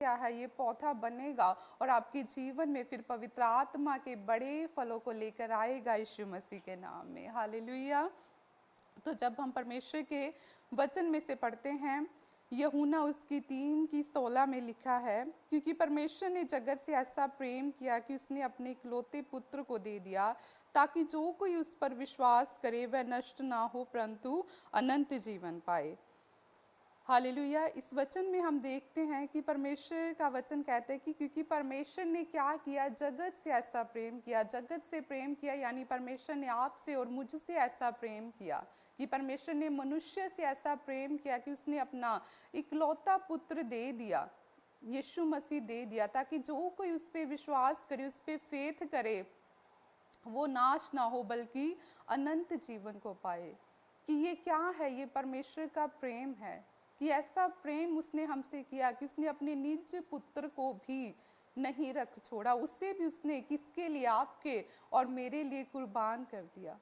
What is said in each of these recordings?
क्या है, ये पौधा बनेगा और आपके जीवन में फिर पवित्र आत्मा के बड़े फलों को लेकर आएगा यीशु मसीह के नाम में। हालेलुया। तो जब हम परमेश्वर के वचन में से पढ़ते हैं, यूहन्ना उसकी 3:16 में लिखा है, क्योंकि परमेश्वर ने जगत से ऐसा प्रेम किया कि उसने अपने इकलौते पुत्र को दे दिया, ताकि जो कोई उस पर विश्वास करे वह नष्ट ना हो परंतु अनंत जीवन पाए। हालेलुया। इस वचन में हम देखते हैं कि परमेश्वर का वचन कहते हैं कि क्योंकि परमेश्वर ने क्या किया, जगत से ऐसा प्रेम किया। जगत से प्रेम किया यानी परमेश्वर ने आपसे और मुझसे ऐसा प्रेम किया कि परमेश्वर ने मनुष्य से ऐसा प्रेम किया कि उसने अपना इकलौता पुत्र दे दिया, यीशु मसीह दे दिया, ताकि जो कोई उस पर विश्वास करे, उस पर फेथ करे, वो नाश ना हो बल्कि अनंत जीवन को पाए। कि ये क्या है, ये परमेश्वर का प्रेम है कि ऐसा प्रेम उसने हमसे किया कि उसने अपने निज पुत्र को भी नहीं रख छोड़ा, उससे भी उसने किसके लिए, आपके और मेरे लिए कुर्बान कर दिया,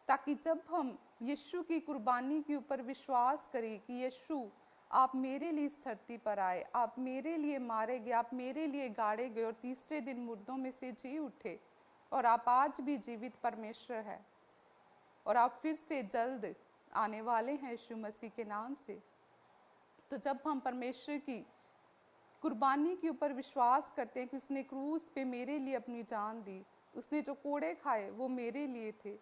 ताकि जब हम यीशु की कुर्बानी के ऊपर विश्वास करें कि यीशु आप मेरे लिए इस धरती पर आए, आप मेरे लिए मारे गए, आप मेरे लिए गाड़े गए और तीसरे दिन मुर्दों में से जी उठे, और आप आज भी जीवित परमेश्वर है और आप फिर से जल्द आने वाले हैं यीशु मसीह के नाम से। तो जब हम परमेश्वर की कुर्बानी के ऊपर विश्वास करते हैं कि उसने क्रूस पे मेरे लिए अपनी जान दी, उसने जो कोड़े खाए वो मेरे लिए थे,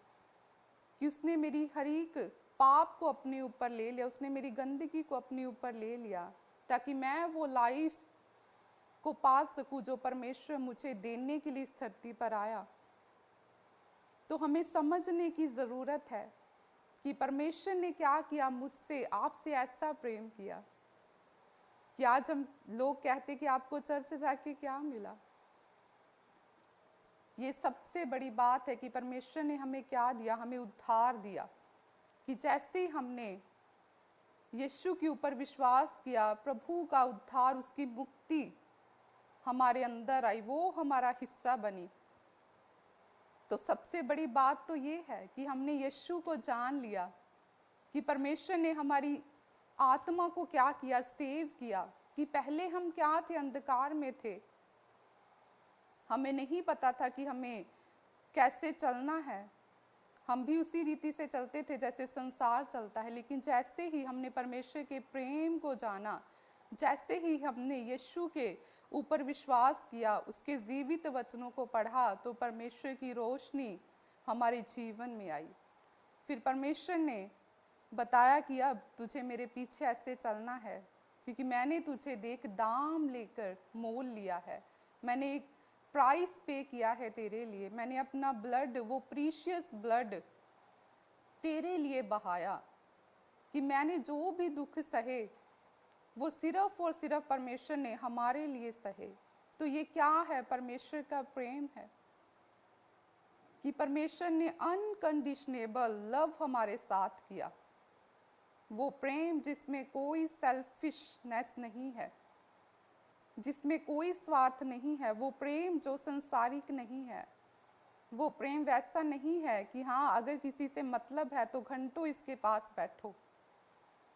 कि उसने मेरी हर एक पाप को अपने ऊपर ले लिया, उसने मेरी गंदगी को अपने ऊपर ले लिया, ताकि मैं वो लाइफ को पा सकूं जो परमेश्वर मुझे देने के लिए इस धरती पर आया। तो हमें समझने की ज़रूरत है कि परमेश्वर ने क्या किया, मुझसे आपसे ऐसा प्रेम किया कि आज हम लोग कहते कि आपको चर्च जाके क्या मिला। ये सबसे बड़ी बात है कि परमेश्वर ने हमें क्या दिया, हमें उद्धार दिया, कि जैसे हमने यीशु के ऊपर विश्वास किया, प्रभु का उद्धार, उसकी मुक्ति हमारे अंदर आई, वो हमारा हिस्सा बनी। तो सबसे बड़ी बात तो ये है कि हमने यीशु को जान लिया कि परमेश्वर ने हमारी आत्मा को क्या किया, सेव किया। कि पहले हम क्या थे, अंधकार में थे, हमें नहीं पता था कि हमें कैसे चलना है, हम भी उसी रीति से चलते थे जैसे संसार चलता है। लेकिन जैसे ही हमने परमेश्वर के प्रेम को जाना, जैसे ही हमने यीशु के ऊपर विश्वास किया, उसके जीवित वचनों को पढ़ा, तो परमेश्वर की रोशनी हमारे जीवन में आई। फिर परमेश्वर ने बताया कि अब तुझे मेरे पीछे ऐसे चलना है, क्योंकि मैंने तुझे देख दाम लेकर मोल लिया है, मैंने एक प्राइस पे किया है तेरे लिए, मैंने अपना ब्लड, वो प्रीशियस ब्लड तेरे लिए बहाया, कि मैंने जो भी दुख सहे वो सिर्फ और सिर्फ परमेश्वर ने हमारे लिए सहे। तो ये क्या है, परमेश्वर का प्रेम है कि परमेश्वर ने अनकंडीशनेबल लव हमारे साथ किया। वो प्रेम जिसमें कोई सेल्फिशनेस नहीं है, जिसमें कोई स्वार्थ नहीं है, वो प्रेम जो संसारिक नहीं है, वो प्रेम वैसा नहीं है कि हाँ अगर किसी से मतलब है तो घंटों इसके पास बैठो,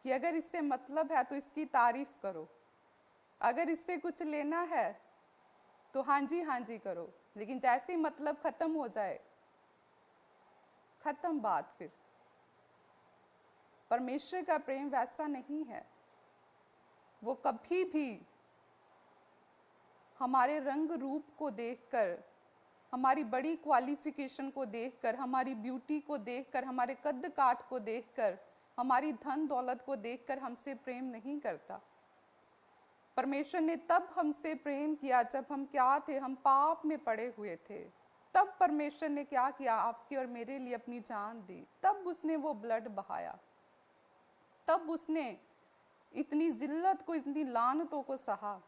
कि अगर इससे मतलब है तो इसकी तारीफ करो, अगर इससे कुछ लेना है तो हाँ जी करो, लेकिन जैसे ही मतलब खत्म हो जाए, खत्म बात। फिर परमेश्वर का प्रेम वैसा नहीं है। वो कभी भी हमारे रंग रूप को देखकर, हमारी बड़ी क्वालिफिकेशन को देखकर, हमारी ब्यूटी को देखकर, हमारे कद काठ को देखकर, हमारी धन दौलत को देखकर हमसे प्रेम नहीं करता। परमेश्वर ने तब हमसे प्रेम किया जब हम क्या थे, हम पाप में पड़े हुए थे। तब परमेश्वर ने क्या किया, आपकी और मेरे लिए अपनी जान दी। तब उसने वो ब्लड बहाया, तब उसने इतनी जिल्लत को, इतनी लानतों को सहा।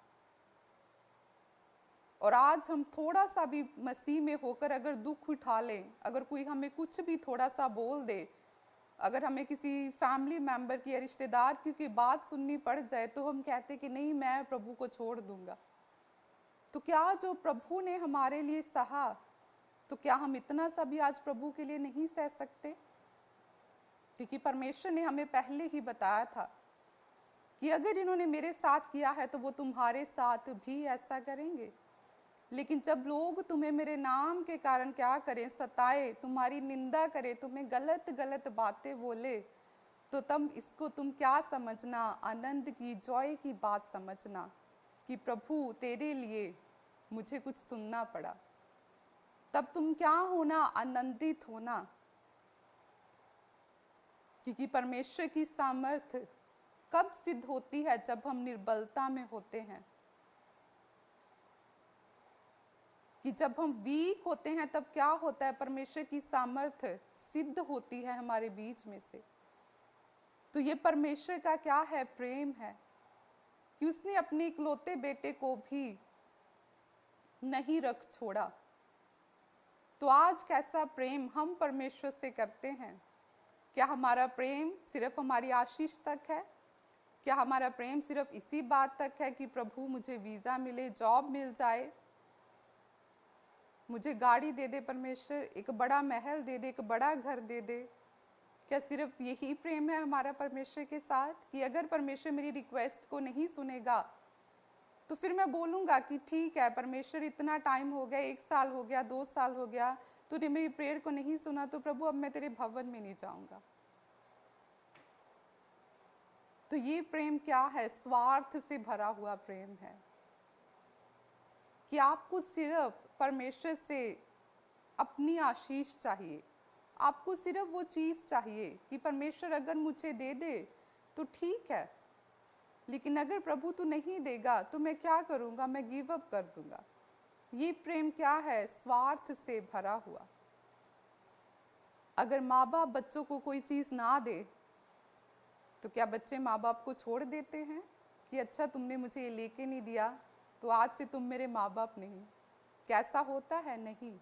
और आज हम थोड़ा सा भी मसीह में होकर अगर दुख उठा लें, अगर कोई हमें कुछ भी थोड़ा सा बोल दे, अगर हमें किसी फैमिली मेंबर की या रिश्तेदार की बात सुननी पड़ जाए, तो हम कहते कि नहीं मैं प्रभु को छोड़ दूंगा। तो क्या जो प्रभु ने हमारे लिए सहा, तो क्या हम इतना सा भी आज प्रभु के लिए नहीं सह सकते? क्योंकि परमेश्वर ने हमें पहले ही बताया था कि अगर इन्होंने मेरे साथ किया है तो वो तुम्हारे साथ भी ऐसा करेंगे। लेकिन जब लोग तुम्हें मेरे नाम के कारण क्या करें, सताए, तुम्हारी निंदा करें, तुम्हें गलत गलत बातें बोले, तो तब इसको तुम क्या समझना, आनंद की, जॉय की बात समझना कि प्रभु तेरे लिए मुझे कुछ सुनना पड़ा। तब तुम क्या होना, आनंदित होना, क्योंकि परमेश्वर की सामर्थ्य कब सिद्ध होती है? जब हम निर्बलता में होते हैं, कि जब हम वीक होते हैं तब क्या होता है, परमेश्वर की सामर्थ्य सिद्ध होती है हमारे बीच में से। तो ये परमेश्वर का क्या है, प्रेम है कि उसने अपने इकलौते बेटे को भी नहीं रख छोड़ा। तो आज कैसा प्रेम हम परमेश्वर से करते हैं? क्या हमारा प्रेम सिर्फ हमारी आशीष तक है? क्या हमारा प्रेम सिर्फ इसी बात तक है कि प्रभु मुझे वीज़ा मिले, जॉब मिल जाए, मुझे गाड़ी दे दे परमेश्वर, एक बड़ा महल दे दे, एक बड़ा घर दे दे? क्या सिर्फ यही प्रेम है हमारा परमेश्वर के साथ कि अगर परमेश्वर मेरी रिक्वेस्ट को नहीं सुनेगा तो फिर मैं बोलूँगा कि ठीक है परमेश्वर, इतना टाइम हो गया, 1 साल हो गया, 2 साल हो गया, तूने मेरी प्रेयर को नहीं सुना, तो प्रभु अब मैं तेरे भवन में नहीं जाऊँगा। तो ये प्रेम क्या है? स्वार्थ से भरा हुआ प्रेम है कि आपको सिर्फ परमेश्वर से अपनी आशीष चाहिए, आपको सिर्फ वो चीज़ चाहिए कि परमेश्वर अगर मुझे दे दे तो ठीक है, लेकिन अगर प्रभु तू नहीं देगा तो मैं क्या करूँगा, मैं गिव अप कर दूँगा। ये प्रेम क्या है? स्वार्थ से भरा हुआ। अगर माँ बाप बच्चों को कोई चीज़ ना दे तो क्या बच्चे माँ बाप को छोड़ देते हैं कि अच्छा तुमने मुझे ये लेके नहीं दिया तो आज से तुम मेरे माँ बाप नहीं? कैसा होता है? नहीं।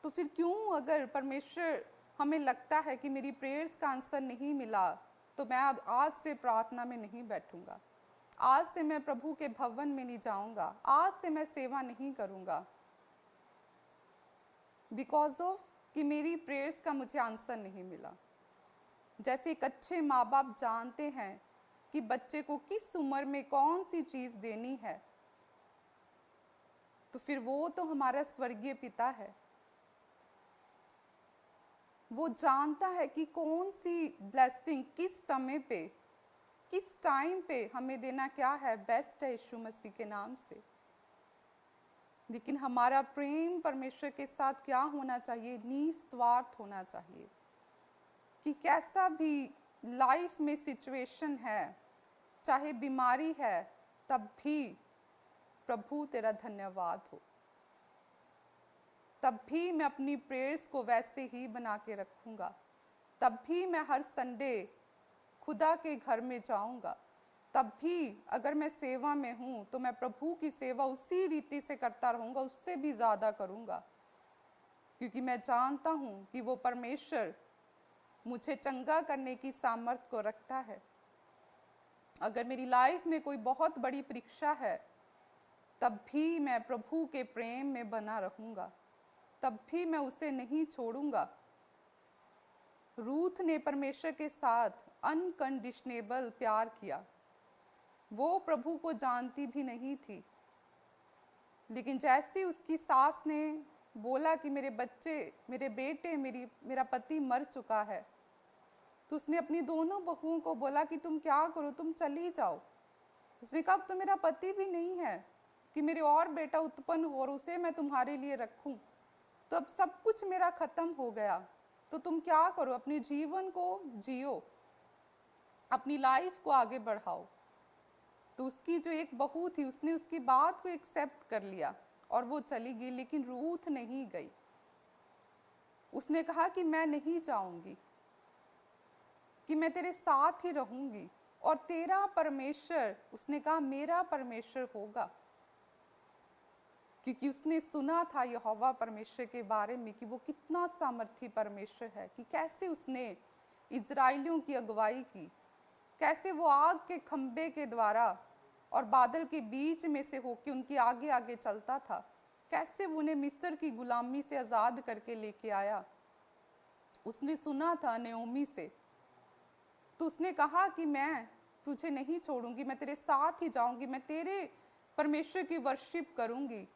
तो फिर क्यों, अगर परमेश्वर, हमें लगता है कि मेरी प्रेयर्स का आंसर नहीं मिला तो मैं अब आज से प्रार्थना में नहीं बैठूंगा, आज से मैं प्रभु के भवन में नहीं जाऊंगा, आज से मैं सेवा नहीं करूंगा, बिकॉज ऑफ कि मेरी प्रेयर्स का मुझे आंसर नहीं मिला। जैसे एक अच्छे माँ बाप जानते हैं कि बच्चे को किस उम्र में कौन सी चीज़ देनी है, तो फिर वो तो हमारा स्वर्गीय पिता है, वो जानता है कि कौन सी ब्लेसिंग किस समय पे, किस टाइम पे हमें देना क्या है, बेस्ट है यीशु मसीह के नाम से। लेकिन हमारा प्रेम परमेश्वर के साथ क्या होना चाहिए? निस्वार्थ होना चाहिए कि कैसा भी लाइफ में सिचुएशन है, चाहे बीमारी है, तब भी प्रभु तेरा धन्यवाद हो, तब भी मैं अपनी प्रेयर्स को वैसे ही बना के रखूँगा, तब भी मैं हर संडे खुदा के घर में जाऊँगा, तब भी अगर मैं सेवा में हूँ तो मैं प्रभु की सेवा उसी रीति से करता रहूँगा, उससे भी ज़्यादा करूँगा, क्योंकि मैं जानता हूँ कि वो परमेश्वर मुझे चंगा करने की सामर्थ्य को रखता है। अगर मेरी लाइफ में कोई बहुत बड़ी परीक्षा है तब भी मैं प्रभु के प्रेम में बना रहूँगा, तब भी मैं उसे नहीं छोड़ूंगा। रूथ ने परमेश्वर के साथ अनकंडीशनेबल प्यार किया, वो प्रभु को जानती भी नहीं थी, लेकिन जैसे उसकी सास ने बोला कि मेरे बच्चे, मेरे बेटे, मेरा पति मर चुका है, तो उसने अपनी दोनों बहुओं को बोला कि तुम क्या करो, तुम चली जाओ। उसने कहा अब तो मेरा पति भी नहीं है कि मेरे और बेटा उत्पन्न हो और उसे मैं तुम्हारे लिए रखूं, तो अब सब कुछ मेरा खत्म हो गया, तो तुम क्या करो, अपने जीवन को जियो, अपनी लाइफ को आगे बढ़ाओ। तो उसकी जो एक बहू थी उसने उसकी बात को एक्सेप्ट कर लिया और वो चली गई, लेकिन रूथ नहीं गई। उसने कहा कि मैं नहीं जाऊंगी, कि मैं तेरे साथ ही रहूंगी, और तेरा परमेश्वर, उसने कहा मेरा परमेश्वर होगा, क्योंकि उसने सुना था यहोवा परमेश्वर के बारे में कि वो कितना सामर्थी परमेश्वर है, कि कैसे उसने इजराइलियों की अगुवाई की, कैसे वो आग के खंबे के द्वारा और बादल के बीच में से होकर उनके आगे आगे चलता था, कैसे वो उन्हें मिस्र की गुलामी से आज़ाद करके लेके आया। उसने सुना था नयोमी से, तो उसने कहा कि मैं तुझे नहीं छोड़ूंगी, मैं तेरे साथ ही जाऊंगी, मैं तेरे परमेश्वर की वर्शिप करूंगी।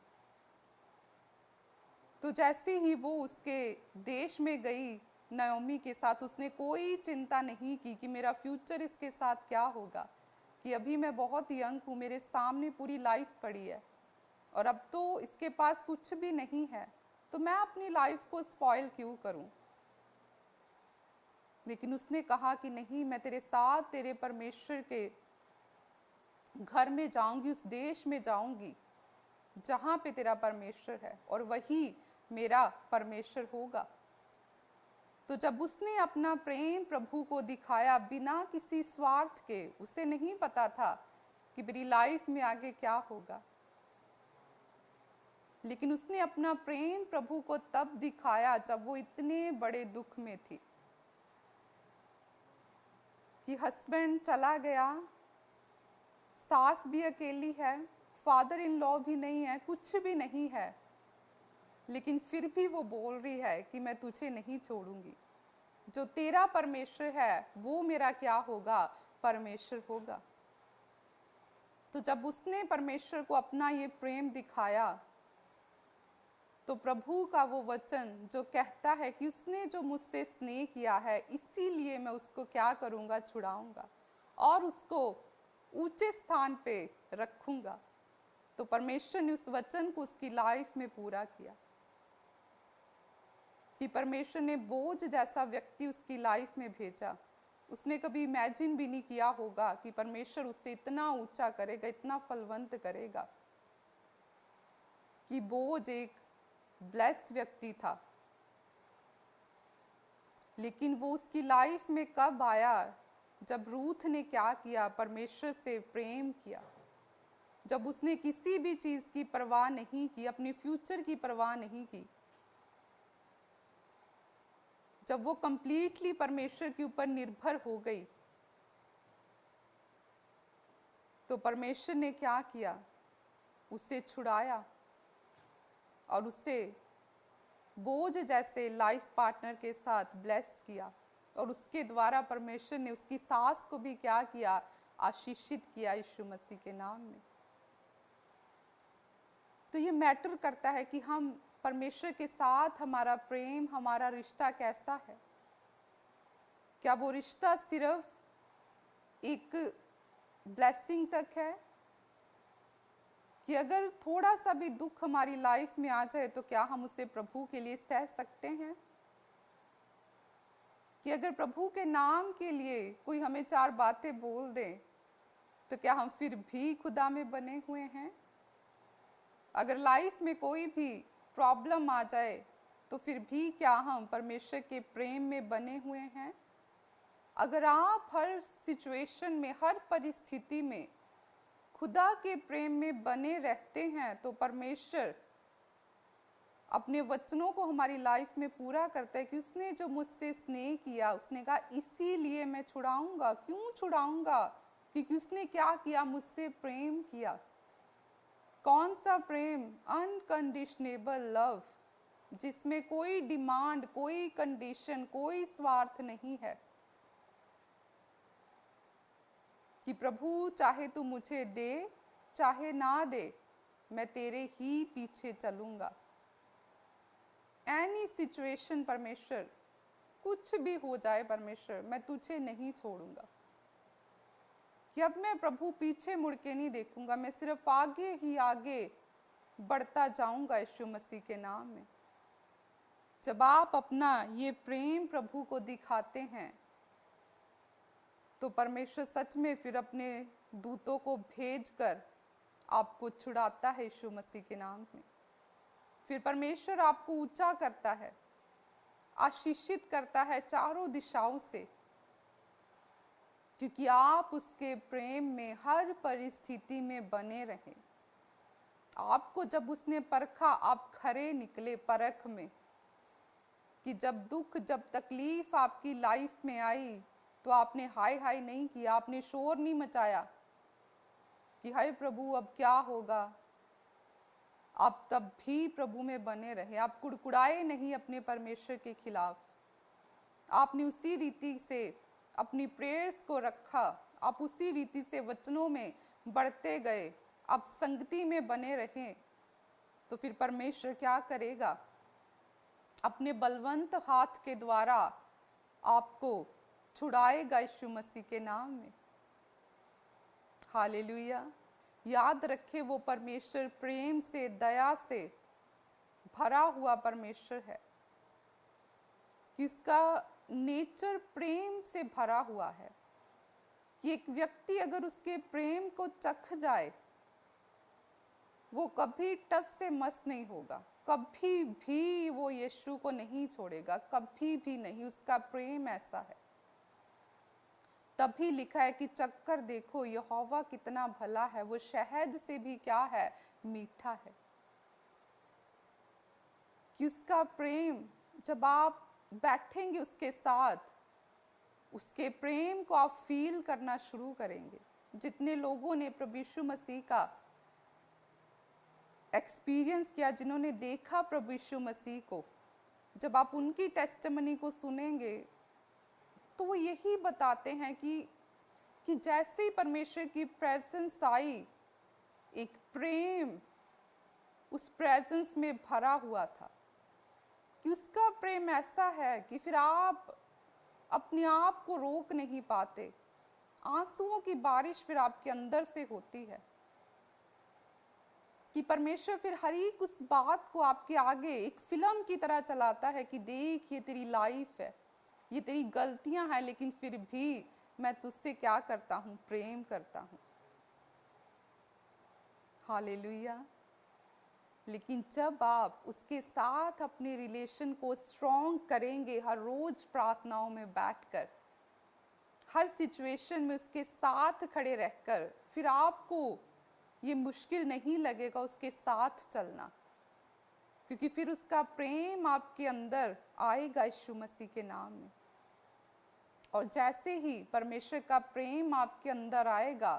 तो जैसे ही वो उसके देश में गई नयोमी के साथ, उसने कोई चिंता नहीं की कि मेरा फ्यूचर इसके साथ क्या होगा, कि अभी मैं बहुत यंग हूँ, मेरे सामने पूरी लाइफ पड़ी है और अब तो इसके पास कुछ भी नहीं है, तो मैं अपनी लाइफ को स्पॉइल क्यों करूं। लेकिन उसने कहा कि नहीं, मैं तेरे साथ तेरे परमेश्वर के घर में जाऊंगी, उस देश में जाऊंगी जहां पे तेरा परमेश्वर है और वही मेरा परमेश्वर होगा। तो जब उसने अपना प्रेम प्रभु को दिखाया बिना किसी स्वार्थ के, उसे नहीं पता था कि मेरी लाइफ में आगे क्या होगा, लेकिन उसने अपना प्रेम प्रभु को तब दिखाया जब वो इतने बड़े दुख में थी कि हस्बैंड चला गया, सास भी अकेली है, फादर इन लॉ भी नहीं है, कुछ भी नहीं है, लेकिन फिर भी वो बोल रही है कि मैं तुझे नहीं छोड़ूंगी, जो तेरा परमेश्वर है वो मेरा क्या होगा, परमेश्वर होगा। तो जब उसने परमेश्वर को अपना ये प्रेम दिखाया, तो प्रभु का वो वचन जो कहता है कि उसने जो मुझसे स्नेह किया है, इसीलिए मैं उसको क्या करूंगा, छुड़ाऊंगा और उसको ऊंचे स्थान पे रखूंगा। तो परमेश्वर ने उस वचन को उसकी लाइफ में पूरा किया कि परमेश्वर ने बोझ जैसा व्यक्ति उसकी लाइफ में भेजा। उसने कभी इमेजिन भी नहीं किया होगा कि परमेश्वर उससे इतना ऊंचा करेगा, इतना फलवंत करेगा, कि बोझ एक ब्लेस व्यक्ति था। लेकिन वो उसकी लाइफ में कब आया, जब रूथ ने क्या किया, परमेश्वर से प्रेम किया, जब उसने किसी भी चीज की परवाह नहीं की, अपने फ्यूचर की परवाह नहीं की, जब वो कंप्लीटली परमेश्वर के ऊपर निर्भर हो गई, तो परमेश्वर ने क्या किया, उसे छुड़ाया और उसे बोझ जैसे लाइफ पार्टनर के साथ ब्लेस किया। और उसके द्वारा परमेश्वर ने उसकी सास को भी क्या किया, आशीषित किया यीशु मसीह के नाम में। तो ये मैटर करता है कि हम परमेश्वर के साथ हमारा प्रेम, हमारा रिश्ता कैसा है। क्या वो रिश्ता सिर्फ एक ब्लेसिंग तक है कि अगर थोड़ा सा भी दुख हमारी लाइफ में आ जाए तो क्या हम उसे प्रभु के लिए सह सकते हैं, कि अगर प्रभु के नाम के लिए कोई हमें 4 बातें बोल दे तो क्या हम फिर भी खुदा में बने हुए हैं। अगर लाइफ में कोई भी प्रॉब्लम आ जाए तो फिर भी क्या हम परमेश्वर के प्रेम में बने हुए हैं। अगर आप हर सिचुएशन में, हर परिस्थिति में खुदा के प्रेम में बने रहते हैं तो परमेश्वर अपने वचनों को हमारी लाइफ में पूरा करता है कि उसने जो मुझसे स्नेह किया, उसने कहा इसीलिए मैं छुड़ाऊंगा। क्यों छुड़ाऊंगा, क्योंकि उसने क्या किया, मुझसे प्रेम किया। कौन सा प्रेम, अनकंडीशनेबल लव, जिसमें कोई डिमांड, कोई कंडीशन, कोई स्वार्थ नहीं है कि प्रभु चाहे तू मुझे दे चाहे ना दे, मैं तेरे ही पीछे चलूंगा। एनी सिचुएशन परमेश्वर, कुछ भी हो जाए परमेश्वर, मैं तुझे नहीं छोड़ूंगा। कि अब मैं प्रभु पीछे मुड़ के नहीं देखूंगा, मैं सिर्फ आगे ही आगे बढ़ता जाऊंगा यीशु मसीह के नाम में। जब आप अपना ये प्रेम प्रभु को दिखाते हैं तो परमेश्वर सच में फिर अपने दूतों को भेजकर आपको छुड़ाता है यीशु मसीह के नाम में। फिर परमेश्वर आपको ऊंचा करता है, आशीषित करता है चारों दिशाओं से, क्योंकि आप उसके प्रेम में हर परिस्थिति में बने रहें। आपको जब उसने परखा, आप खरे निकले परख में, कि जब दुख, जब तकलीफ आपकी लाइफ में आई तो आपने हाय हाय नहीं किया, आपने शोर नहीं मचाया कि हाय प्रभु अब क्या होगा। आप तब भी प्रभु में बने रहे, आप कुड़कुड़ाए नहीं अपने परमेश्वर के खिलाफ। आपने उसी रीति से अपनी प्रेयर्स को रखा, आप उसी रीति से वचनों में बढ़ते गए, आप संगति में बने रहें, तो फिर परमेश्वर क्या करेगा? अपने बलवंत हाथ के द्वारा आपको छुड़ाएगा यीशु मसीह के नाम में। हालेलुया। याद रखे वो परमेश्वर प्रेम से, दया से भरा हुआ परमेश्वर है, कि उसका नेचर प्रेम से भरा हुआ है, कि एक व्यक्ति अगर उसके प्रेम को चख जाए, वो कभी टस से मस नहीं होगा, कभी भी वो यीशु को नहीं छोड़ेगा, कभी भी नहीं। उसका प्रेम ऐसा है। तभी लिखा है कि चक्कर देखो यहोवा कितना भला है, वो शहद से भी क्या है? मीठा है। कि उसका प्रेम, जब आप बैठेंगे उसके साथ, उसके प्रेम को आप फील करना शुरू करेंगे। जितने लोगों ने प्रभु यीशु मसीह का एक्सपीरियंस किया, जिन्होंने देखा प्रभु यीशु मसीह को, जब आप उनकी टेस्टिमनी को सुनेंगे तो वो यही बताते हैं कि जैसे ही परमेश्वर की प्रेजेंस आई, एक प्रेम उस प्रेजेंस में भरा हुआ था, कि उसका प्रेम ऐसा है कि फिर आप अपने आप को रोक नहीं पाते। आंसुओं की बारिश फिर आपके अंदर से होती है, कि परमेश्वर फिर हर एक उस बात को आपके आगे एक फिल्म की तरह चलाता है कि देख, ये तेरी लाइफ है, ये तेरी गलतियां हैं, लेकिन फिर भी मैं तुझसे क्या करता हूं? प्रेम करता हूं। हालेलुया। लेकिन जब आप उसके साथ अपने रिलेशन को स्ट्रॉन्ग करेंगे, हर रोज प्रार्थनाओं में बैठकर, हर सिचुएशन में उसके साथ खड़े रहकर, फिर आपको ये मुश्किल नहीं लगेगा उसके साथ चलना, क्योंकि फिर उसका प्रेम आपके अंदर आएगा यीशु मसीह के नाम में। और जैसे ही परमेश्वर का प्रेम आपके अंदर आएगा,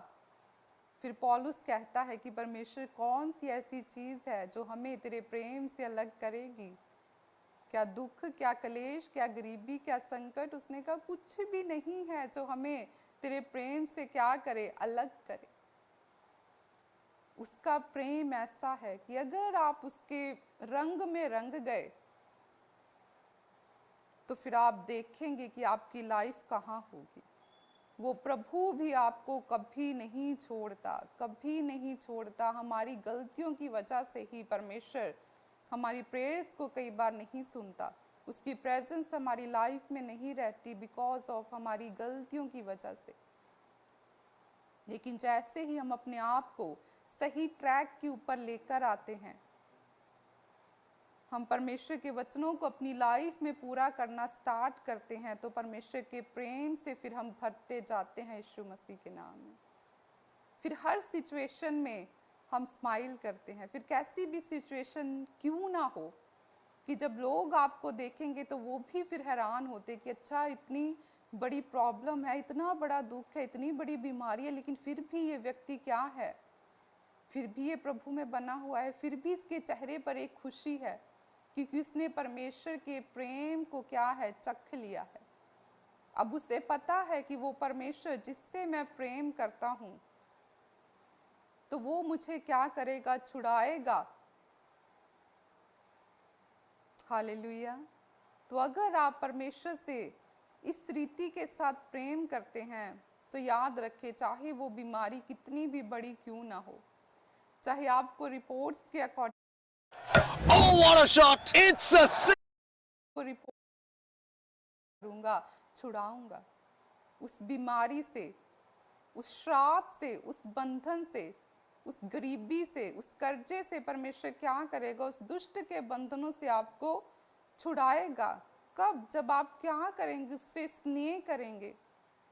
फिर पौलुस कहता है कि परमेश्वर कौन सी ऐसी चीज़ है जो हमें तेरे प्रेम से अलग करेगी? क्या दुख, क्या कलेश, क्या गरीबी, क्या संकट? उसने कहा कुछ भी नहीं है जो हमें तेरे प्रेम से क्या करे? अलग करे। उसका प्रेम ऐसा है कि अगर आप उसके रंग में रंग गए, तो फिर आप देखेंगे कि आपकी लाइफ कहाँ होगी। वो प्रभु भी आपको कभी नहीं छोड़ता, कभी नहीं छोड़ता। हमारी गलतियों की वजह से ही परमेश्वर हमारी प्रेयर्स को कई बार नहीं सुनता, उसकी प्रेजेंस हमारी लाइफ में नहीं रहती, बिकॉज ऑफ हमारी गलतियों की वजह से। लेकिन जैसे ही हम अपने आप को सही ट्रैक के ऊपर लेकर आते हैं, हम परमेश्वर के वचनों को अपनी लाइफ में पूरा करना स्टार्ट करते हैं, तो परमेश्वर के प्रेम से फिर हम भरते जाते हैं यीशु मसीह के नाम में। फिर हर सिचुएशन में हम स्माइल करते हैं। फिर कैसी भी सिचुएशन क्यों ना हो, कि जब लोग आपको देखेंगे तो वो भी फिर हैरान होते कि अच्छा, इतनी बड़ी प्रॉब्लम है, इतना बड़ा दुख है, इतनी बड़ी बीमारी है, लेकिन फिर भी ये व्यक्ति क्या है? फिर भी ये प्रभु में बना हुआ है, फिर भी इसके चेहरे पर एक खुशी है, क्योंकि उसने परमेश्वर के प्रेम को क्या है? चख लिया है। अब उसे पता है कि वो परमेश्वर जिससे मैं प्रेम करता हूँ, तो वो मुझे क्या करेगा? छुड़ाएगा। हालेलुया। तो अगर आप परमेश्वर से इस रीति के साथ प्रेम करते हैं, तो याद रखें, चाहे वो बीमारी कितनी भी बड़ी क्यों ना हो, चाहे आपको रिपोर्ट्स के according Oh, what a shot! It's a report करूंगा, छुड़ाऊंगा उस बीमारी से, उस श्राप से, उस बंधन से, उस गरीबी से, उस कर्जे से। परमेश्वर क्या करेगा? उस दुष्ट के बंधनों से आपको छुड़ाएगा। कब? जब आप क्या करेंगे? उससे स्नेह करेंगे,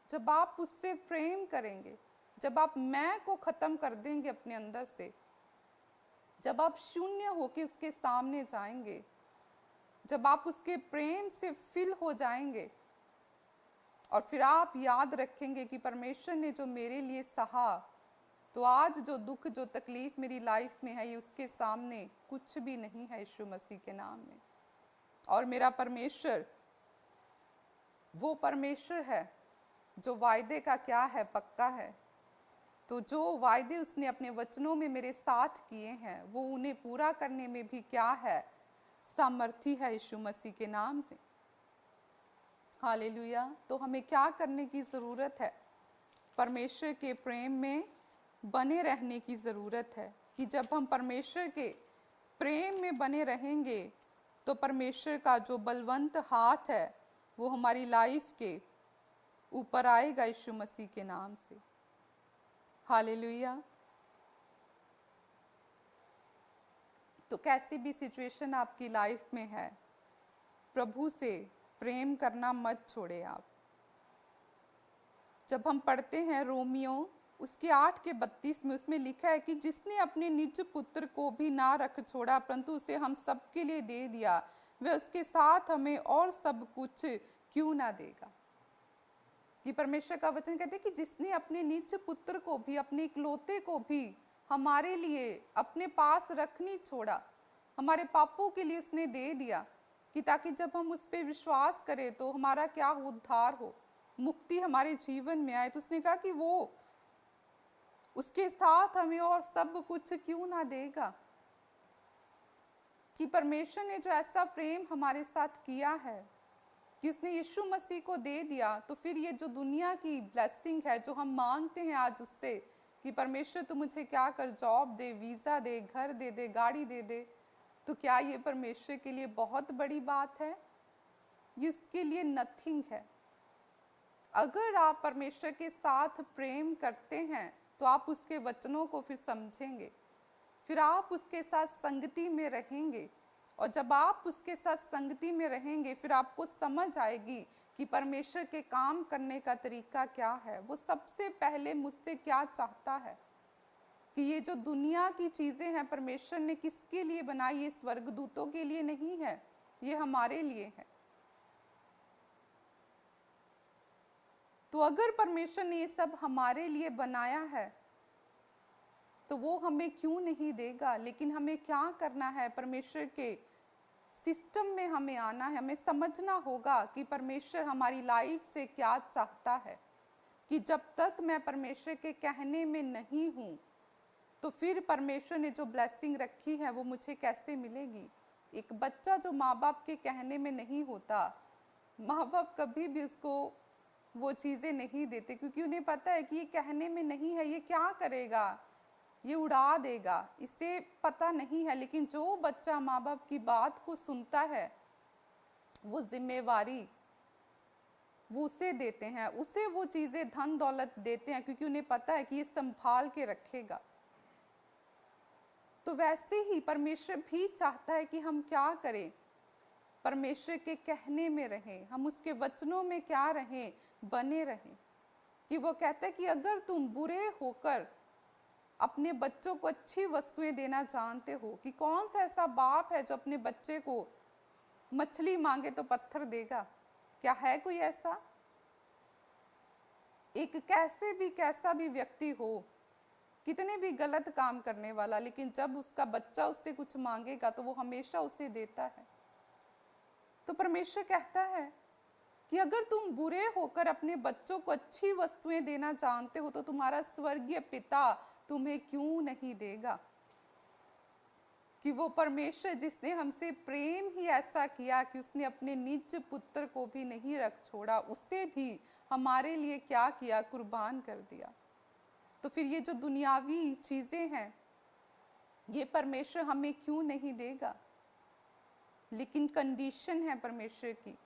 जब आप उससे प्रेम करेंगे, जब आप मैं को खत्म कर देंगे अपने अंदर से, जब आप शून्य होकर उसके सामने जाएंगे, जब आप उसके प्रेम से फिल हो जाएंगे, और फिर आप याद रखेंगे कि परमेश्वर ने जो मेरे लिए सहा, तो आज जो दुख, जो तकलीफ मेरी लाइफ में है, ये उसके सामने कुछ भी नहीं है यीशु मसीह के नाम में। और मेरा परमेश्वर वो परमेश्वर है जो वायदे का क्या है, पक्का है। तो जो वायदे उसने अपने वचनों में मेरे साथ किए हैं, वो उन्हें पूरा करने में भी क्या है, सामर्थी है यीशु मसीह के नाम से। हालेलुया। तो हमें क्या करने की ज़रूरत है? परमेश्वर के प्रेम में बने रहने की ज़रूरत है कि जब हम परमेश्वर के प्रेम में बने रहेंगे तो परमेश्वर का जो बलवंत हाथ है वो हमारी लाइफ के ऊपर आएगा यीशु मसीह के नाम से। हालेलुया। तो कैसी भी सिचुएशन आपकी लाइफ में है, प्रभु से प्रेम करना मत छोड़े आप। जब हम पढ़ते हैं रोमियो उसके 8:32 में, उसमें लिखा है कि जिसने अपने निज पुत्र को भी ना रख छोड़ा परंतु उसे हम सबके लिए दे दिया, वह उसके साथ हमें और सब कुछ क्यों ना देगा। ये परमेश्वर का वचन कहते हैं कि जिसने अपने निज पुत्र को भी, अपने इकलौते को भी हमारे लिए अपने पास रख नहीं छोड़ा, हमारे पापों के लिए उसने दे दिया, कि ताकि जब हम उस पर विश्वास करें तो हमारा क्या उद्धार हो, मुक्ति हमारे जीवन में आए। तो उसने कहा कि वो उसके साथ हमें और सब कुछ क्यों ना देगा। कि परमेश्वर ने जो ऐसा प्रेम हमारे साथ किया है कि उसने यीशु मसीह को दे दिया, तो फिर ये जो दुनिया की ब्लेसिंग है जो हम मांगते हैं आज उससे कि परमेश्वर तू मुझे क्या कर, जॉब दे, वीज़ा दे, घर दे दे, गाड़ी दे दे, तो क्या ये परमेश्वर के लिए बहुत बड़ी बात है? ये उसके लिए नथिंग है। अगर आप परमेश्वर के साथ प्रेम करते हैं तो आप उसके वचनों को फिर समझेंगे, फिर आप उसके साथ संगति में रहेंगे, और जब आप उसके साथ संगति में रहेंगे फिर आपको समझ आएगी कि परमेश्वर के काम करने का तरीका क्या है। वो सबसे पहले मुझसे क्या चाहता है, कि ये जो दुनिया की चीज़ें हैं परमेश्वर ने किसके लिए बनाई? ये स्वर्गदूतों के लिए नहीं है, ये हमारे लिए है। तो अगर परमेश्वर ने ये सब हमारे लिए बनाया है तो वो हमें क्यों नहीं देगा? लेकिन हमें क्या करना है? परमेश्वर के सिस्टम में हमें आना है। हमें समझना होगा कि परमेश्वर हमारी लाइफ से क्या चाहता है, कि जब तक मैं परमेश्वर के कहने में नहीं हूँ तो फिर परमेश्वर ने जो ब्लेसिंग रखी है वो मुझे कैसे मिलेगी। एक बच्चा जो माँ बाप के कहने में नहीं होता, माँ बाप कभी भी उसको वो चीज़ें नहीं देते, क्योंकि उन्हें पता है कि ये कहने में नहीं है, ये क्या करेगा, ये उड़ा देगा, इसे पता नहीं है। लेकिन जो बच्चा माँ बाप की बात को सुनता है, वो जिम्मेवारी वो उसे देते हैं, उसे वो चीज़ें धन दौलत देते हैं, क्योंकि उन्हें पता है कि ये संभाल के रखेगा। तो वैसे ही परमेश्वर भी चाहता है कि हम क्या करें? परमेश्वर के कहने में रहें, हम उसके वचनों में क्या रहें? बने रहें। कि वो कहता है कि अगर तुम बुरे होकर अपने बच्चों को अच्छी वस्तुएं देना जानते हो, कि कौन सा ऐसा बाप है जो अपने बच्चे को मछली मांगे तो पत्थर देगा? क्या है कोई ऐसा? एक कैसा भी व्यक्ति हो, कितने भी गलत काम करने वाला, लेकिन जब उसका बच्चा उससे कुछ मांगेगा तो वो हमेशा उसे देता है। तो परमेश्वर कहता है कि अगर तुम बुरे होकर अपने बच्चों को अच्छी वस्तुएं देना जानते हो तो तुम्हारा स्वर्गीय पिता तुम्हें क्यों नहीं देगा। कि वो परमेश्वर जिसने हमसे प्रेम ही ऐसा किया कि उसने अपने निज पुत्र को भी नहीं रख छोड़ा, उसे भी हमारे लिए क्या किया? कुर्बान कर दिया। तो फिर ये जो दुनियावी चीज़ें हैं ये परमेश्वर हमें क्यों नहीं देगा? लेकिन कंडीशन है परमेश्वर की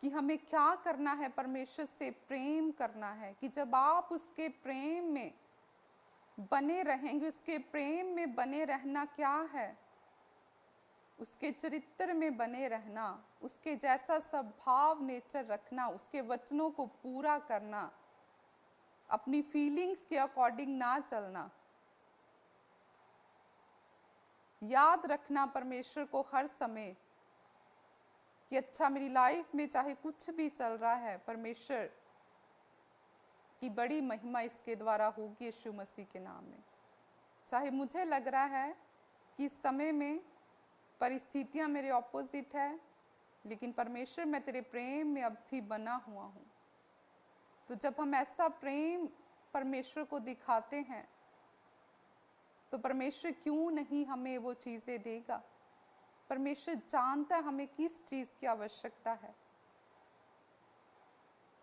कि हमें क्या करना है? परमेश्वर से प्रेम करना है। कि जब आप उसके प्रेम में बने रहेंगे, उसके प्रेम में बने रहना क्या है? उसके चरित्र में बने रहना, उसके जैसा स्वभाव नेचर रखना, उसके वचनों को पूरा करना, अपनी फीलिंग्स के अकॉर्डिंग ना चलना, याद रखना परमेश्वर को हर समय कि अच्छा मेरी लाइफ में चाहे कुछ भी चल रहा है, परमेश्वर की बड़ी महिमा इसके द्वारा होगी यीशु मसीह के नाम में। चाहे मुझे लग रहा है कि इस समय में परिस्थितियां मेरे ऑपोजिट है, लेकिन परमेश्वर मैं तेरे प्रेम में अब भी बना हुआ हूँ। तो जब हम ऐसा प्रेम परमेश्वर को दिखाते हैं तो परमेश्वर क्यों नहीं हमें वो चीज़ें देगा। परमेश्वर जानता है हमें किस चीज़ की आवश्यकता है।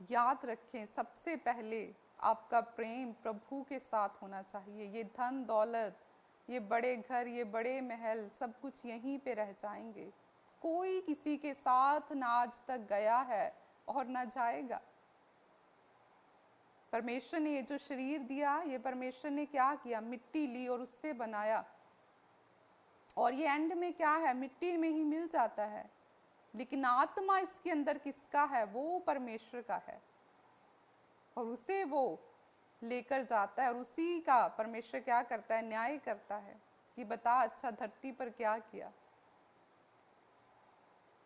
याद रखें, सबसे पहले आपका प्रेम प्रभु के साथ होना चाहिए। ये धन दौलत, ये बड़े घर, ये बड़े महल, सब कुछ यहीं पे रह जाएंगे। कोई किसी के साथ ना आज तक गया है और ना जाएगा। परमेश्वर ने ये जो शरीर दिया, ये परमेश्वर ने क्या किया, मिट्टी ली और उससे बनाया, और ये एंड में क्या है, मिट्टी में ही मिल जाता है। लेकिन आत्मा इसके अंदर किसका है, वो परमेश्वर का है, और उसे वो लेकर जाता है, और उसी का परमेश्वर क्या करता है, न्याय करता है कि बता अच्छा धरती पर क्या किया।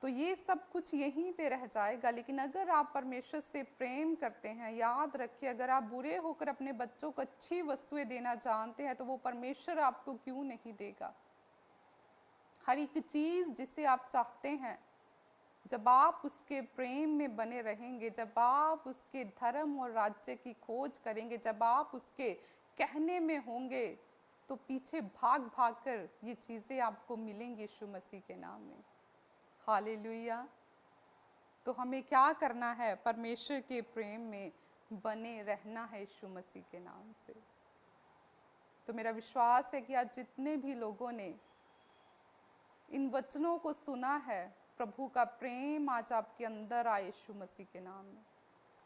तो ये सब कुछ यहीं पे रह जाएगा। लेकिन अगर आप परमेश्वर से प्रेम करते हैं, याद रखिए, अगर आप बुरे होकर अपने बच्चों को अच्छी वस्तुएं देना जानते हैं तो वो परमेश्वर आपको क्यों नहीं देगा। हर एक चीज़ जिसे आप चाहते हैं, जब आप उसके प्रेम में बने रहेंगे, जब आप उसके धर्म और राज्य की खोज करेंगे, जब आप उसके कहने में होंगे, तो पीछे भाग भाग कर ये चीज़ें आपको मिलेंगी यीशु मसीह के नाम में। हालेलुया। तो हमें क्या करना है, परमेश्वर के प्रेम में बने रहना है यीशु मसीह के नाम से। तो मेरा विश्वास है कि आज जितने भी लोगों ने इन वचनों को सुना है, प्रभु का प्रेम आज आपके अंदर आए यीशु मसीह के नाम में।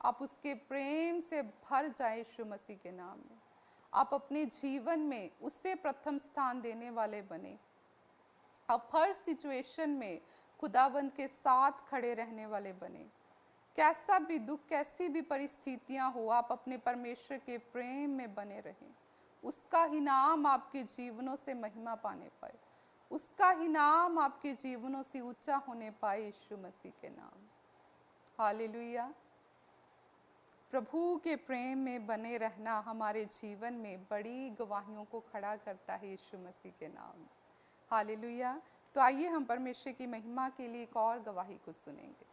आप उसके प्रेम से भर जाए यीशु मसीह के नाम में। आप अपने जीवन में उससे प्रथम स्थान देने वाले बने। आप हर सिचुएशन में खुदावंद के साथ खड़े रहने वाले बने। कैसा भी दुख, कैसी भी परिस्थितियां हो, आप अपने परमेश्वर के प्रेम में बने रहें। उसका ही नाम आपके जीवनों से महिमा पाने पाए, उसका ही नाम आपके जीवनों से ऊंचा होने पाए यीशु मसीह के नाम। हालेलुया। प्रभु के प्रेम में बने रहना हमारे जीवन में बड़ी गवाहियों को खड़ा करता है यीशु मसीह के नाम। हालेलुया। तो आइए हम परमेश्वर की महिमा के लिए एक और गवाही को सुनेंगे।